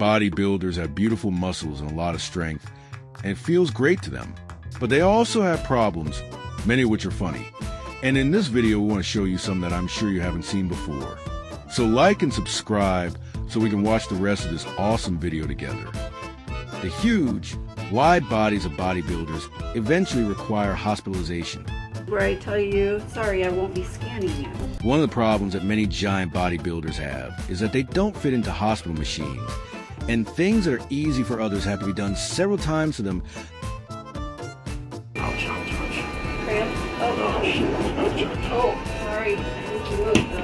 bodybuilders have beautiful muscles and a lot of strength, and it feels great to them. But they also have problems, many of which are funny. And in this video, we want to show you some that I'm sure you haven't seen before. So like and subscribe so we can watch the rest of this awesome video together. The huge, wide bodies of bodybuilders eventually require hospitalization. Where I tell you, sorry, I won't be scanning you. One of the problems that many giant bodybuilders have is that they don't fit into hospital machines, and things that are easy for others have to be done several times to them. Ouch, ouch, ouch. Cramp? Oh, gosh. Oh, sorry. I need to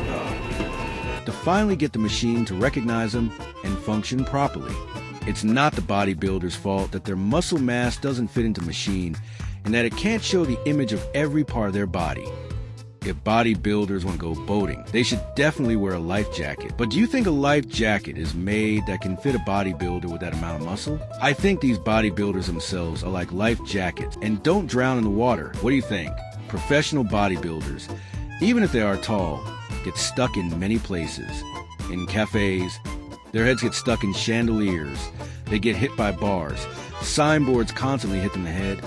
move. To finally get the machine to recognize them and function properly. It's not the bodybuilder's fault that their muscle mass doesn't fit into the machine and that it can't show the image of every part of their body. If bodybuilders want to go boating, they should definitely wear a life jacket. But do you think a life jacket is made that can fit a bodybuilder with that amount of muscle? I think these bodybuilders themselves are like life jackets and don't drown in the water. What do you think? Professional bodybuilders, even if they are tall, get stuck in many places. In cafes, their heads get stuck in chandeliers, they get hit by bars, signboards constantly hit them in the head,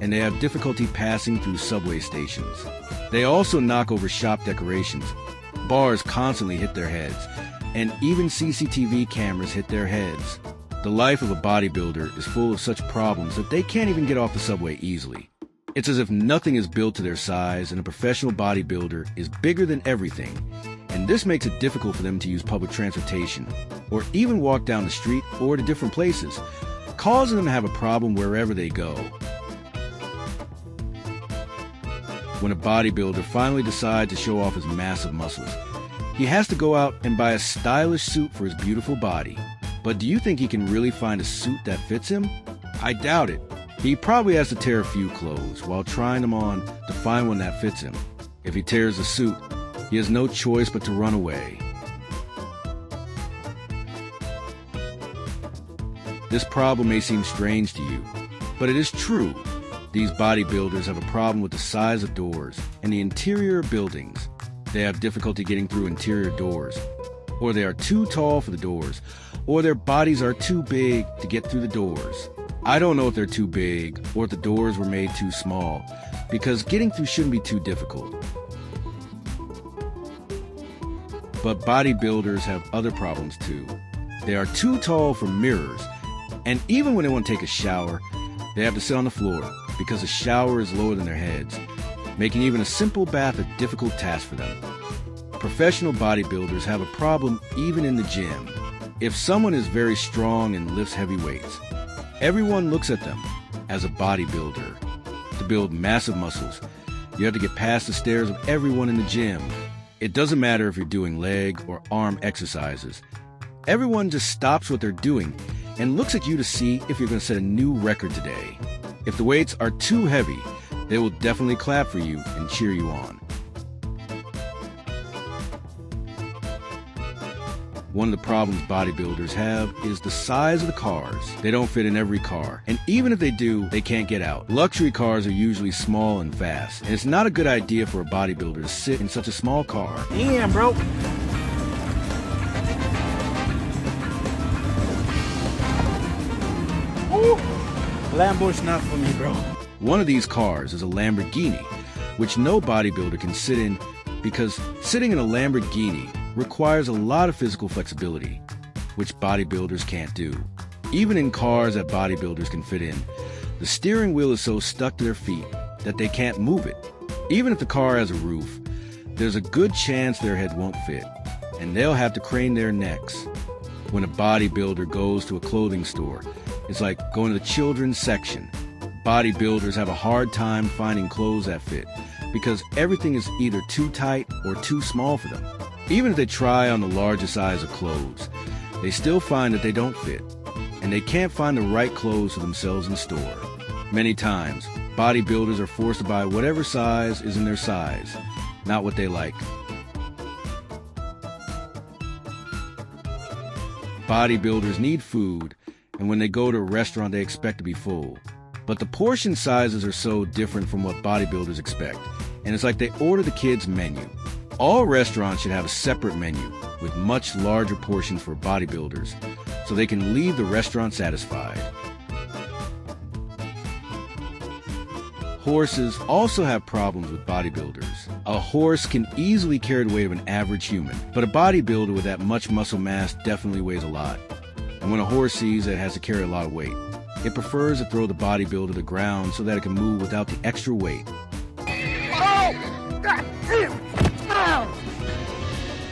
and they have difficulty passing through subway stations. They also knock over shop decorations. Bars constantly hit their heads, and even CCTV cameras hit their heads. The life of a bodybuilder is full of such problems that they can't even get off the subway easily. It's as if nothing is built to their size, and a professional bodybuilder is bigger than everything, and this makes it difficult for them to use public transportation, or even walk down the street or to different places, causing them to have a problem wherever they go. When a bodybuilder finally decides to show off his massive muscles, he has to go out and buy a stylish suit for his beautiful body. But do you think he can really find a suit that fits him? I doubt it. He probably has to tear a few clothes while trying them on to find one that fits him. If he tears the suit, he has no choice but to run away. This problem may seem strange to you, but it is true. These bodybuilders have a problem with the size of doors and the interior of buildings. They have difficulty getting through interior doors, or they are too tall for the doors, or their bodies are too big to get through the doors. I don't know if they're too big or if the doors were made too small, because getting through shouldn't be too difficult. But bodybuilders have other problems too. They are too tall for mirrors, and even when they want to take a shower, they have to sit on the floor because the shower is lower than their heads, making even a simple bath a difficult task for them. Professional bodybuilders have a problem even in the gym. If someone is very strong and lifts heavy weights, everyone looks at them as a bodybuilder. To build massive muscles, you have to get past the stares of everyone in the gym. It doesn't matter if you're doing leg or arm exercises. Everyone just stops what they're doing and looks at you to see if you're going to set a new record today. If the weights are too heavy, they will definitely clap for you and cheer you on. One of the problems bodybuilders have is the size of the cars. They don't fit in every car, and even if they do, they can't get out. Luxury cars are usually small and fast, and it's not a good idea for a bodybuilder to sit in such a small car. Damn, bro. Ooh. Lambo's not for me, bro. One of these cars is a Lamborghini, which no bodybuilder can sit in because sitting in a Lamborghini requires a lot of physical flexibility, which bodybuilders can't do. Even in cars that bodybuilders can fit in, the steering wheel is so stuck to their feet that they can't move it. Even if the car has a roof, there's a good chance their head won't fit, and they'll have to crane their necks. When a bodybuilder goes to a clothing store, it's like going to the children's section. Bodybuilders have a hard time finding clothes that fit because everything is either too tight or too small for them. Even if they try on the largest size of clothes, they still find that they don't fit, and they can't find the right clothes for themselves in the store. Many times, bodybuilders are forced to buy whatever size is in their size, not what they like. Bodybuilders need food, and when they go to a restaurant, they expect to be full. But the portion sizes are so different from what bodybuilders expect, and it's like they order the kids' menu. All restaurants should have a separate menu with much larger portions for bodybuilders, so they can leave the restaurant satisfied. Horses also have problems with bodybuilders. A horse can easily carry the weight of an average human, but a bodybuilder with that much muscle mass definitely weighs a lot. And when a horse sees that it has to carry a lot of weight, it prefers to throw the bodybuilder to the ground so that it can move without the extra weight. Oh! God damn! Ow!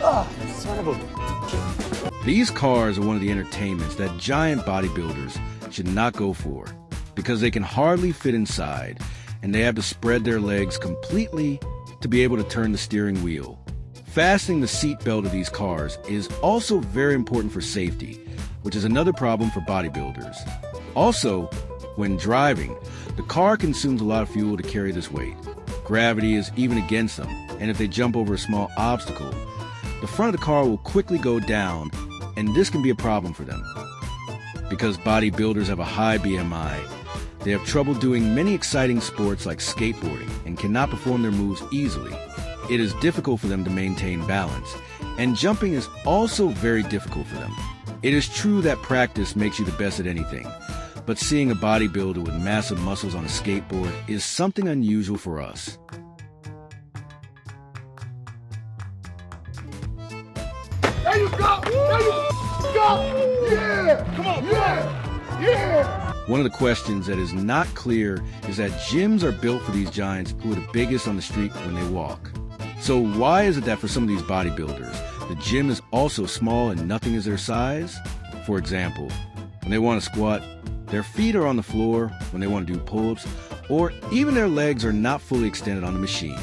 Oh, son of a... These cars are one of the entertainments that giant bodybuilders should not go for, because they can hardly fit inside, and they have to spread their legs completely to be able to turn the steering wheel. Fastening the seatbelt of these cars is also very important for safety, which is another problem for bodybuilders. Also, when driving, the car consumes a lot of fuel to carry this weight. Gravity is even against them, and if they jump over a small obstacle, the front of the car will quickly go down, and this can be a problem for them. Because bodybuilders have a high BMI, they have trouble doing many exciting sports like skateboarding and cannot perform their moves easily. It is difficult for them to maintain balance, and jumping is also very difficult for them. It is true that practice makes you the best at anything, but seeing a bodybuilder with massive muscles on a skateboard is something unusual for us. There you go! There you go! Yeah! Come on! Yeah! Yeah! One of the questions that is not clear is that gyms are built for these giants who are the biggest on the street when they walk. So why is it that for some of these bodybuilders, the gym is also small and nothing is their size? For example, when they want to squat, their feet are on the floor when they want to do pull-ups, or even their legs are not fully extended on the machine.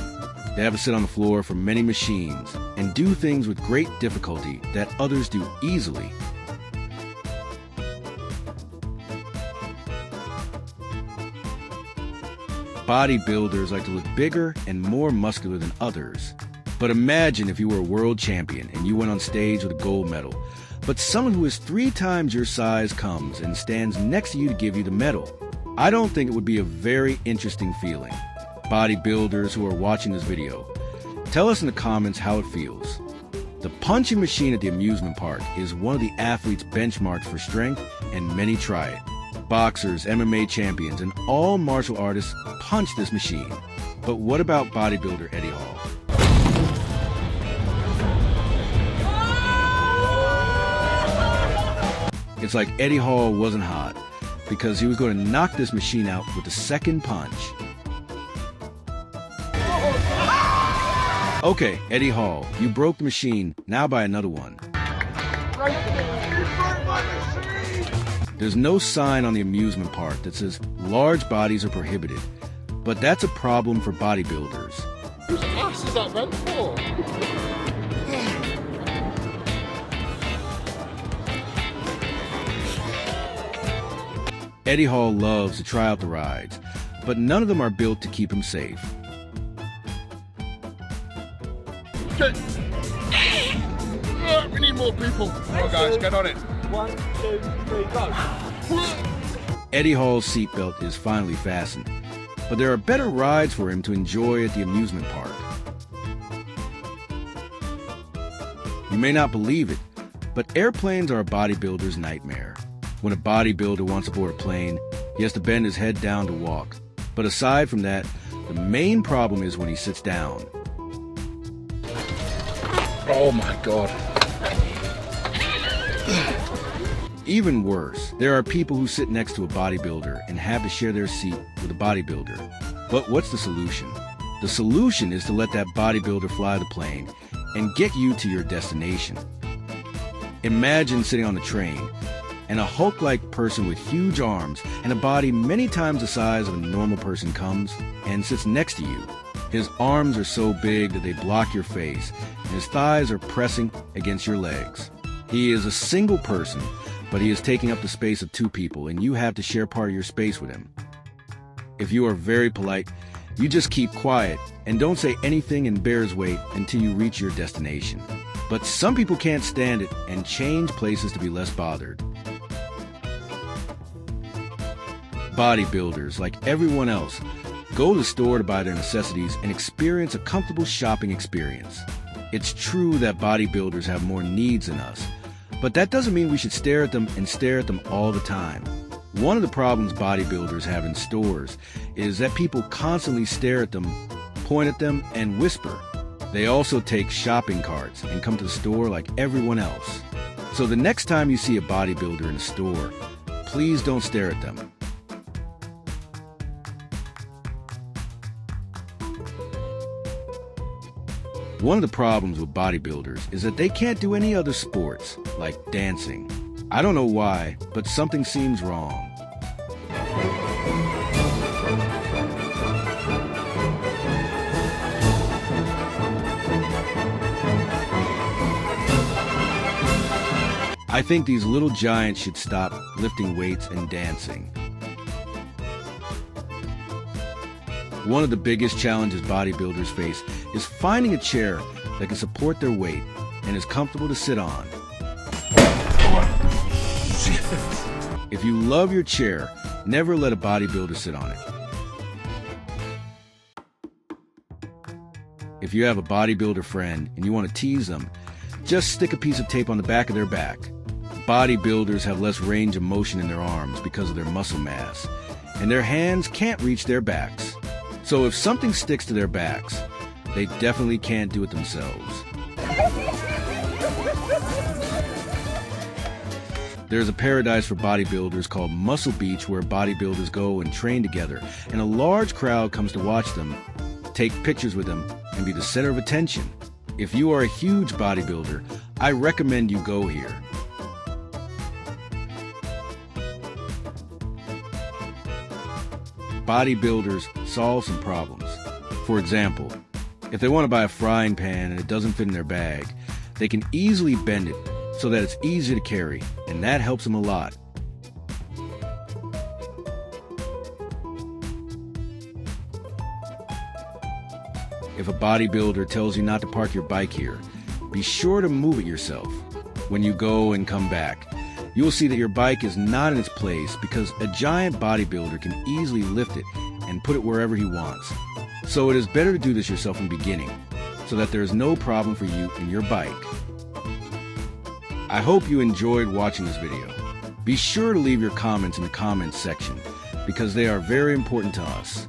They have to sit on the floor for many machines and do things with great difficulty that others do easily. Bodybuilders like to look bigger and more muscular than others. But imagine if you were a world champion and you went on stage with a gold medal, but someone who is 3 times your size comes and stands next to you to give you the medal. I don't think it would be a very interesting feeling. Bodybuilders who are watching this video, tell us in the comments how it feels. The punching machine at the amusement park is one of the athletes' benchmarks for strength, and many try it. Boxers, MMA champions, and all martial artists punch this machine. But what about bodybuilder Eddie Hall? It's like Eddie Hall wasn't hot, because he was going to knock this machine out with the second punch. Okay, Eddie Hall, you broke the machine, now buy another one. There's no sign on the amusement park that says large bodies are prohibited, but that's a problem for bodybuilders. Whose ass is that meant for? Eddie Hall loves to try out the rides, but none of them are built to keep him safe. Okay. We need more people. Come on, guys, get on it. 1, 2, 3, go. Eddie Hall's seatbelt is finally fastened, but there are better rides for him to enjoy at the amusement park. You may not believe it, but airplanes are a bodybuilder's nightmare. When a bodybuilder wants to board a plane, he has to bend his head down to walk. But aside from that, the main problem is when he sits down. Oh my God. Even worse, there are people who sit next to a bodybuilder and have to share their seat with a bodybuilder. But what's the solution? The solution is to let that bodybuilder fly the plane and get you to your destination. Imagine sitting on the train, and a Hulk-like person with huge arms and a body many times the size of a normal person comes and sits next to you. His arms are so big that they block your face, and his thighs are pressing against your legs. He is a single person, but he is taking up the space of 2 people, and you have to share part of your space with him. If you are very polite, you just keep quiet and don't say anything and bear his weight until you reach your destination. But some people can't stand it and change places to be less bothered. Bodybuilders, like everyone else, go to the store to buy their necessities and experience a comfortable shopping experience. It's true that bodybuilders have more needs than us, But that doesn't mean we should stare at them and stare at them all the time. One of the problems bodybuilders have in stores is that people constantly stare at them, point at them, and whisper. They also take shopping carts and come to the store like everyone else. So the next time you see a bodybuilder in a store, please don't stare at them. One of the problems with bodybuilders is that they can't do any other sports, like dancing. I don't know why, but something seems wrong. I think these little giants should stop lifting weights and dancing. One of the biggest challenges bodybuilders face is finding a chair that can support their weight and is comfortable to sit on. If you love your chair, never let a bodybuilder sit on it. If you have a bodybuilder friend and you want to tease them, just stick a piece of tape on the back of their back. Bodybuilders have less range of motion in their arms because of their muscle mass, and their hands can't reach their backs. So if something sticks to their backs, they definitely can't do it themselves. There's a paradise for bodybuilders called Muscle Beach where bodybuilders go and train together, and a large crowd comes to watch them, take pictures with them, and be the center of attention. If you are a huge bodybuilder, I recommend you go here. Bodybuilders solve some problems. For example, if they want to buy a frying pan and it doesn't fit in their bag, they can easily bend it so that it's easy to carry, and that helps them a lot. If a bodybuilder tells you not to park your bike here, be sure to move it yourself. When you go and come back, you will see that your bike is not in its place because a giant bodybuilder can easily lift it and put it wherever he wants. So it is better to do this yourself in the beginning, so that there is no problem for you and your bike. I hope you enjoyed watching this video. Be sure to leave your comments in the comments section because they are very important to us.